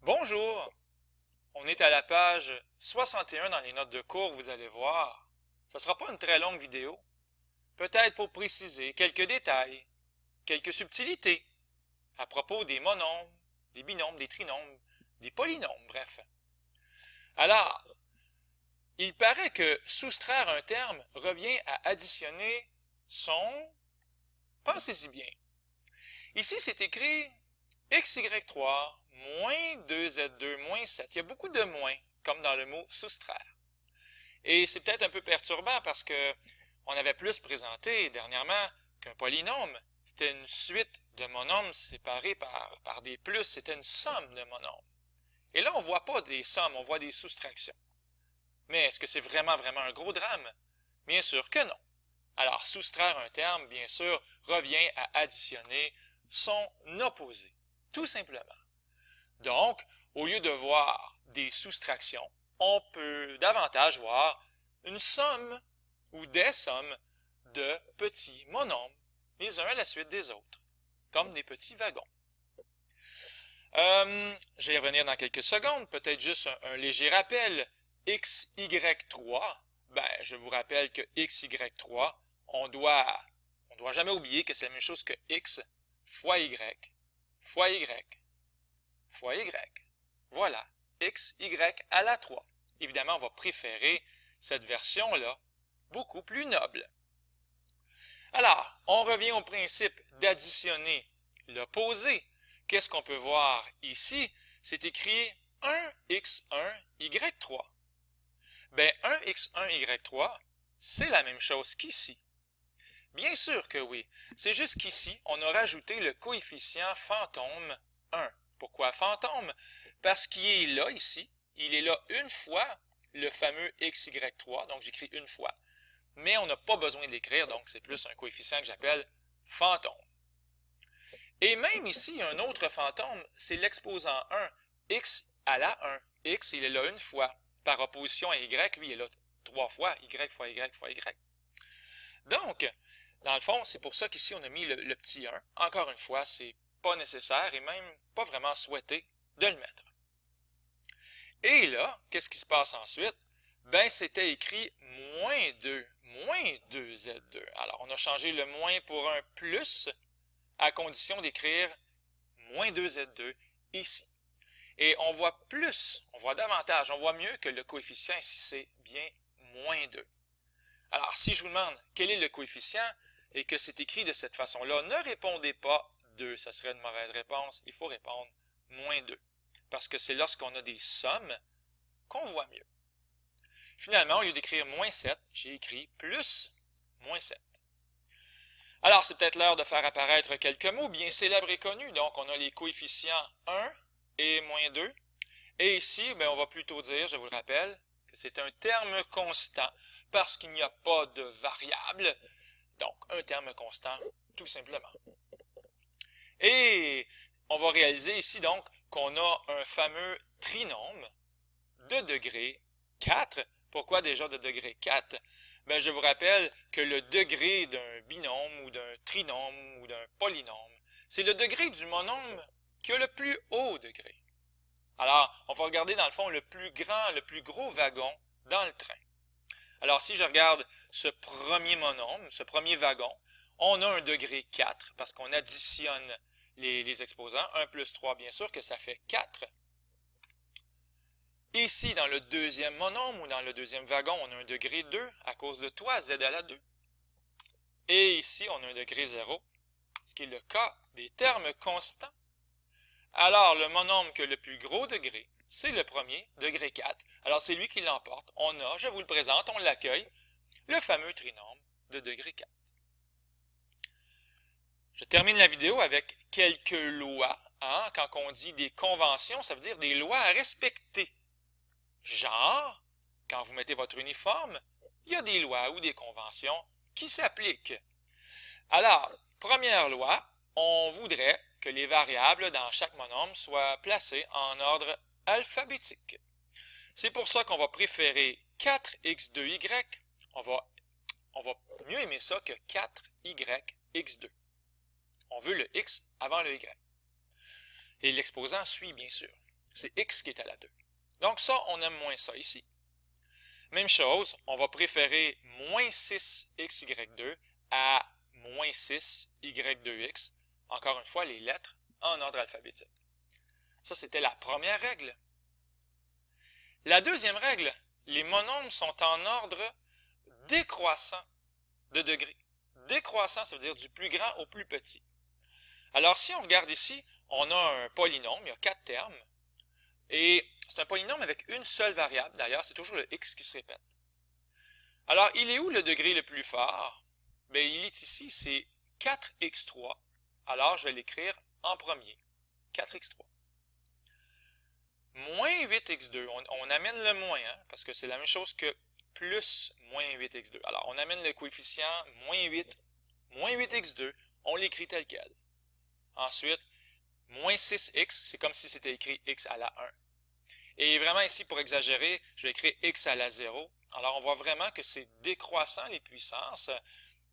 Bonjour, on est à la page 61 dans les notes de cours, vous allez voir. Ce ne sera pas une très longue vidéo. Peut-être pour préciser quelques détails, quelques subtilités à propos des monombres, des binombres, des trinombres, des polynômes, bref. Alors, il paraît que soustraire un terme revient à additionner son... Pensez-y bien. Ici, c'est écrit xy3 moins 2z2 moins 7. Il y a beaucoup de moins, comme dans le mot soustraire. Et c'est peut-être un peu perturbant parce que on avait plus présenté dernièrement qu'un polynôme, c'était une suite de monombres séparés par des plus, c'était une somme de monombres. Et là, on ne voit pas des sommes, on voit des soustractions. Mais est-ce que c'est vraiment un gros drame? Bien sûr que non. Alors, soustraire un terme, bien sûr, revient à additionner son opposé, tout simplement. Donc, au lieu de voir des soustractions, on peut davantage voir une somme ou des sommes de petits monombres, les uns à la suite des autres, comme des petits wagons. Je vais y revenir dans quelques secondes, peut-être juste un léger rappel. XY3, je vous rappelle que XY3, on doit jamais oublier que c'est la même chose que X fois Y, fois Y, fois Y. Voilà, XY à la 3. Évidemment, on va préférer cette version-là, beaucoup plus noble. Alors, on revient au principe d'additionner l'opposé. Qu'est-ce qu'on peut voir ici? C'est écrit 1x1, y3. 1x1, y3, c'est la même chose qu'ici. Bien sûr que oui. C'est juste qu'ici, on a rajouté le coefficient fantôme 1. Pourquoi fantôme? Parce qu'il est là ici. Il est là une fois, le fameux xy3, donc j'écris une fois. Mais on n'a pas besoin de l'écrire, donc c'est plus un coefficient que j'appelle fantôme. Et même ici, il y a un autre fantôme, c'est l'exposant 1, x à la 1. X, il est là une fois. Par opposition à y, lui, il est là 3 fois, y fois y fois y. Donc, dans le fond, c'est pour ça qu'ici, on a mis le petit 1. Encore une fois, c'est pas nécessaire et même pas vraiment souhaité de le mettre. Et là, qu'est-ce qui se passe ensuite? C'était écrit moins 2z2. Alors, on a changé le moins pour un plus à condition d'écrire moins 2z2 ici. Et on voit plus, on voit davantage, on voit mieux que le coefficient ici, c'est bien moins 2. Alors, si je vous demande quel est le coefficient et que c'est écrit de cette façon-là, ne répondez pas 2, ça serait une mauvaise réponse. Il faut répondre moins 2. Parce que c'est lorsqu'on a des sommes qu'on voit mieux. Finalement, au lieu d'écrire moins 7, j'ai écrit plus moins 7. Alors, c'est peut-être l'heure de faire apparaître quelques mots bien célèbres et connus. Donc, on a les coefficients 1 et moins 2. Et ici, on va plutôt dire, je vous le rappelle, que c'est un terme constant parce qu'il n'y a pas de variable. Donc, un terme constant, tout simplement. Et on va réaliser ici, donc, qu'on a un fameux trinôme de degré 4. Pourquoi déjà de degré 4? Je vous rappelle que le degré d'un binôme ou d'un trinôme ou d'un polynôme, c'est le degré du monombre qui a le plus haut degré. Alors, on va regarder dans le fond le plus gros wagon dans le train. Alors, si je regarde ce premier monombre, ce premier wagon, on a un degré 4 parce qu'on additionne les exposants. 1 plus 3, bien sûr que ça fait 4. Ici, dans le deuxième monombre ou dans le deuxième wagon, on a un degré 2 à cause de toi, z à la 2. Et ici, on a un degré 0, ce qui est le cas des termes constants. Alors, le monombre qui a le plus gros degré, c'est le premier, degré 4. Alors, c'est lui qui l'emporte. On a, je vous le présente, on l'accueille, le fameux trinôme de degré 4. Je termine la vidéo avec quelques lois. Quand on dit des conventions, ça veut dire des lois à respecter. Genre, quand vous mettez votre uniforme, il y a des lois ou des conventions qui s'appliquent. Alors, première loi, on voudrait que les variables dans chaque monombre soient placées en ordre alphabétique. C'est pour ça qu'on va préférer 4x2y. On va mieux aimer ça que 4yx2. On veut le x avant le y. Et l'exposant suit, bien sûr. C'est x qui est à la 2. Donc ça, on aime moins ça ici. Même chose, on va préférer moins 6xy2 à moins 6y2x. Encore une fois, les lettres en ordre alphabétique. Ça, c'était la première règle. La deuxième règle, les monombres sont en ordre décroissant de degrés. Décroissant, ça veut dire du plus grand au plus petit. Alors, si on regarde ici, on a un polynôme, il y a 4 termes, et c'est un polynôme avec une seule variable. D'ailleurs, c'est toujours le x qui se répète. Alors, il est où le degré le plus fort? Bien, il est ici, c'est 4x3. Alors, je vais l'écrire en premier. 4x3. Moins 8x2, on amène le moins, hein, parce que c'est la même chose que plus moins 8x2. Alors, on amène le coefficient moins 8, moins 8x2, on l'écrit tel quel. Ensuite, moins 6x, c'est comme si c'était écrit x à la 1. Et vraiment ici, pour exagérer, je vais écrire x à la 0. Alors, on voit vraiment que c'est décroissant les puissances,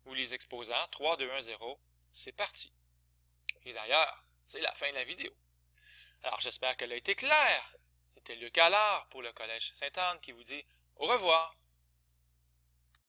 ou les exposants, 3, 2, 1, 0. C'est parti. Et d'ailleurs, c'est la fin de la vidéo. Alors, j'espère qu'elle a été claire. C'était Luc Allard pour le Collège Sainte-Anne qui vous dit au revoir.